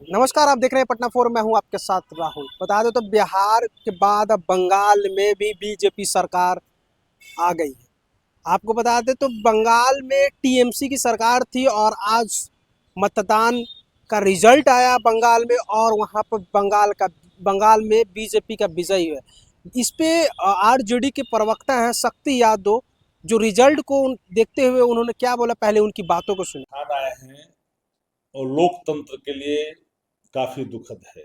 नमस्कार, आप देख रहे हैं पटना फोरम। मैं हूं आपके साथ राहुल। बता दें तो बिहार के बाद अब बंगाल में भी बीजेपी सरकार आ गई है। आपको बता दें तो बंगाल में टीएमसी की सरकार थी और आज मतदान का रिजल्ट आया बंगाल में और वहां पर बंगाल में बीजेपी का विजय है। इस पे आरजेडी के प्रवक्ता हैं शक्ति यादव, जो रिजल्ट को देखते हुए उन्होंने क्या बोला, पहले उनकी बातों को सुने। ठान आए हैं और लोकतंत्र के लिए काफी दुखद है।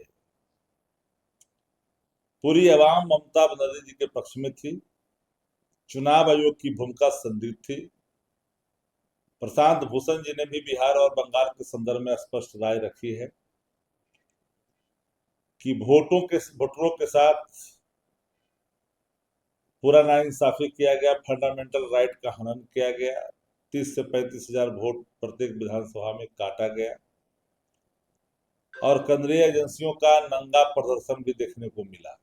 पूरी आवाम ममता बनर्जी जी के पक्ष में थी। चुनाव आयोग की भूमिका संदिग्ध थी। प्रशांत भूषण जी ने भी बिहार और बंगाल के संदर्भ में स्पष्ट राय रखी है कि वोटरों के साथ पूरा नाइंसाफी किया गया, फंडामेंटल राइट का हनन किया गया। 30 से 35 हजार वोट प्रत्येक विधानसभा में काटा गया और केंद्रीय एजेंसियों का नंगा प्रदर्शन भी देखने को मिला।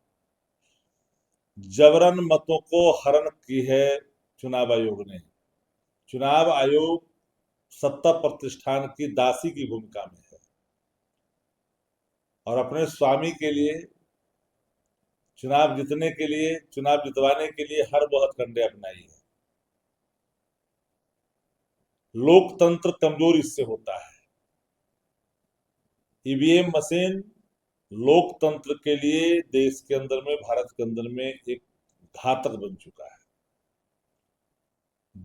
जबरन मतों को हरण की है चुनाव आयोग ने। चुनाव आयोग सत्ता प्रतिष्ठान की दासी की भूमिका में है और अपने स्वामी के लिए चुनाव जितवाने के लिए हर वो हथकंडे अपनाई है। लोकतंत्र कमजोर इससे होता है। ईवीएम मशीन लोकतंत्र के लिए देश के अंदर में, भारत के अंदर में एक घातक बन चुका है।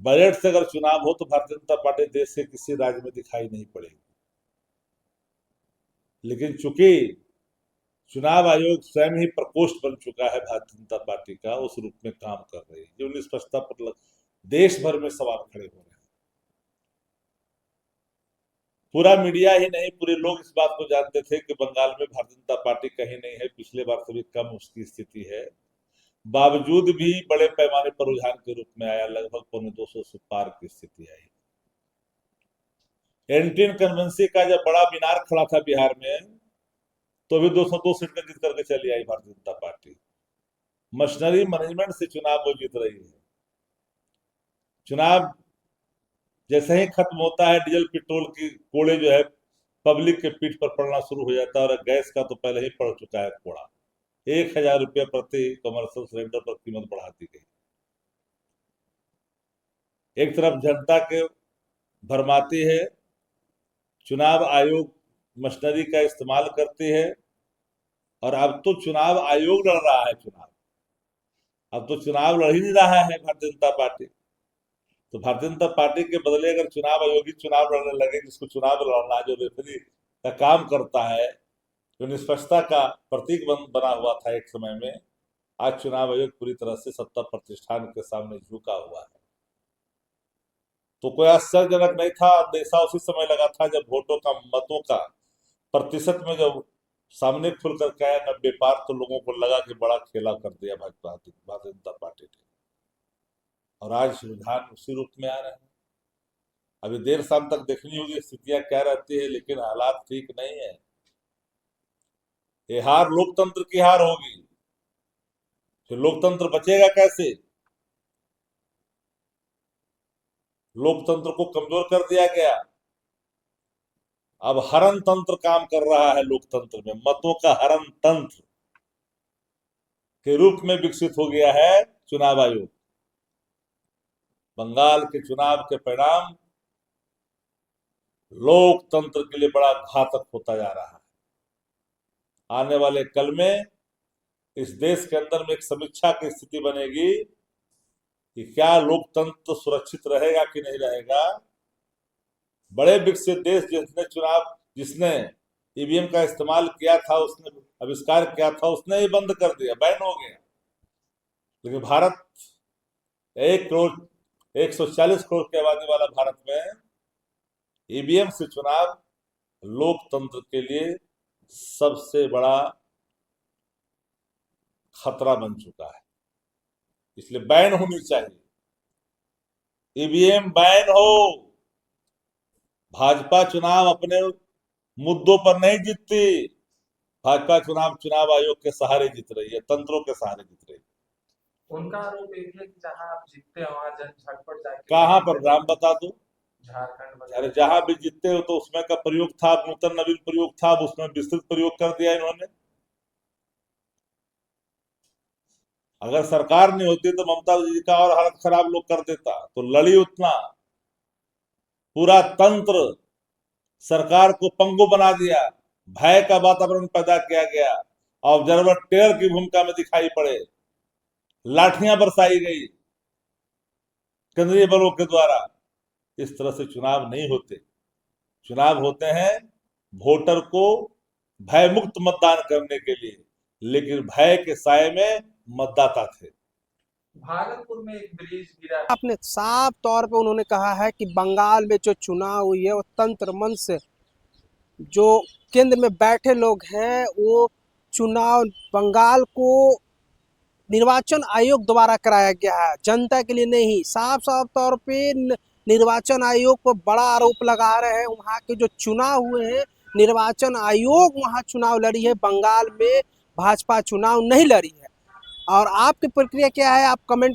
बजट से अगर चुनाव हो तो भारतीय जनता पार्टी देश के किसी राज्य में दिखाई नहीं पड़ेगी, लेकिन चूंकि चुनाव आयोग स्वयं ही प्रकोष्ठ बन चुका है भारतीय जनता पार्टी का, उस रूप में काम कर रही है, जो निष्पक्षता पर देश भर में सवाल खड़े हो रहे हैं। पूरा मीडिया ही नहीं, पूरे लोग इस बात को जानते थे कि बंगाल में भारतीय जनता पार्टी कहीं नहीं है, पिछले बार से भी कम उसकी स्थिति है। बावजूद भी बड़े पैमाने पर रुझान के रूप में आया, लगभग 250 से पार की स्थिति आई। एंटी इनकम्बेंसी का जब बड़ा मीनार खड़ा था बिहार में, तो भी 202 सीट का जीत करके चली आई Bharatiya Janata party. Machinery management से चुनाव वो जीत रही है। चुनाव जैसे ही खत्म होता है, डीजल पेट्रोल की कोड़े जो है पब्लिक के पीठ पर पड़ना शुरू हो जाता है, और गैस का तो पहले ही पड़ चुका है कोड़ा। 1,000 रुपये प्रति कमर्शियल सिलेंडर पर कीमत बढ़ा दी गई। एक तरफ जनता के भरमाती है, चुनाव आयोग मशीनरी का इस्तेमाल करती है, और अब तो चुनाव आयोग लड़ रहा है चुनाव। अब तो चुनाव लड़ ही नहीं रहा है भारतीय जनता पार्टी। तो भारतीय जनता पार्टी के बदले अगर चुनाव आयोग ही चुनाव लड़ने लगे, जिसको चुनाव लड़ना, जो रेफरी का काम करता है, जो निष्पक्षता का प्रतीक बना हुआ था एक समय में, आज चुनाव आयोग पूरी तरह से सत्ता प्रतिष्ठान के सामने झुका हुआ है। तो कोई आश्चर्यजनक नहीं था। अंदेशा उसी समय लगा था जब मतों का प्रतिशत में जब सामने खुल करके आया 90 पार, तो लोगों को लगा कि बड़ा खेला कर दिया भारतीय जनता पार्टी ने। और आज रुझान उसी रूप में आ रहे हैं। अभी देर शाम तक देखनी होगी स्थितियां क्या रहती है, लेकिन हालात ठीक नहीं है। ये हार लोकतंत्र की हार होगी। फिर लोकतंत्र बचेगा कैसे? लोकतंत्र को कमजोर कर दिया गया। अब हरण तंत्र काम कर रहा है लोकतंत्र में। मतों का हरण तंत्र के रूप में विकसित हो गया है चुनाव आयोग। बंगाल के चुनाव के परिणाम लोकतंत्र के लिए बड़ा घातक होता जा रहा है। आने वाले कल में इस देश के अंदर में एक समीक्षा की स्थिति बनेगी कि क्या लोकतंत्र सुरक्षित रहेगा कि नहीं रहेगा। बड़े विकसित देश जिसने ईवीएम का इस्तेमाल किया था, उसने आविष्कार किया था, उसने ही बंद कर दिया, बैन हो गया। लेकिन भारत 1 करोड़ 140 करोड़ की आबादी वाला भारत में ईवीएम से चुनाव लोकतंत्र के लिए सबसे बड़ा खतरा बन चुका है। इसलिए बैन होनी चाहिए, ईवीएम बैन हो। भाजपा चुनाव अपने मुद्दों पर नहीं जीतती। भाजपा चुनाव आयोग के सहारे जीत रही है, तंत्रों के सहारे जीत रही है। उनका आरोप एक है कि जहां आप जीतते हैं वहां जन झटपट जाके कहां वोट पर दे नाम देते हैं। बता दो। झारखंड अरे वगैरह। जहां भी जीतते हो तो उसमें का प्रयोग था, नूतन नवीन प्रयोग था, अब उसमें विस्तृत प्रयोग कर दिया इन्होंने। अगर सरकार नहीं होती तो ममता जी का और हालत खराब लोग कर देता, तो लड़ी उतना, पूरा तंत्र सरकार को पंगु बना दिया, भय का वातावरण पैदा किया गया, ऑब्जर्वर टेरर की भूमिका में दिखाई पड़े, लाठियां बरसाई गई केंद्रीय बलों के द्वारा। इस तरह से चुनाव नहीं होते। चुनाव होते हैं वोटर को भयमुक्त मतदान करने के लिए, लेकिन भय के साए में मतदाता थे। भागलपुर में एक ब्रिज गिरा। आपने साफ तौर पे उन्होंने कहा है कि बंगाल में जो चुनाव हुई है वो तंत्र मन से, जो केंद्र में बैठे लोग हैं वो चुनाव बंगाल को निर्वाचन आयोग द्वारा कराया गया है, जनता के लिए नहीं। साफ साफ तौर पे निर्वाचन आयोग पर बड़ा आरोप लगा रहे हैं। वहाँ के जो चुनाव हुए हैं, निर्वाचन आयोग वहाँ चुनाव लड़ी है, बंगाल में भाजपा चुनाव नहीं लड़ी है। और आपकी प्रक्रिया क्या है, आप कमेंट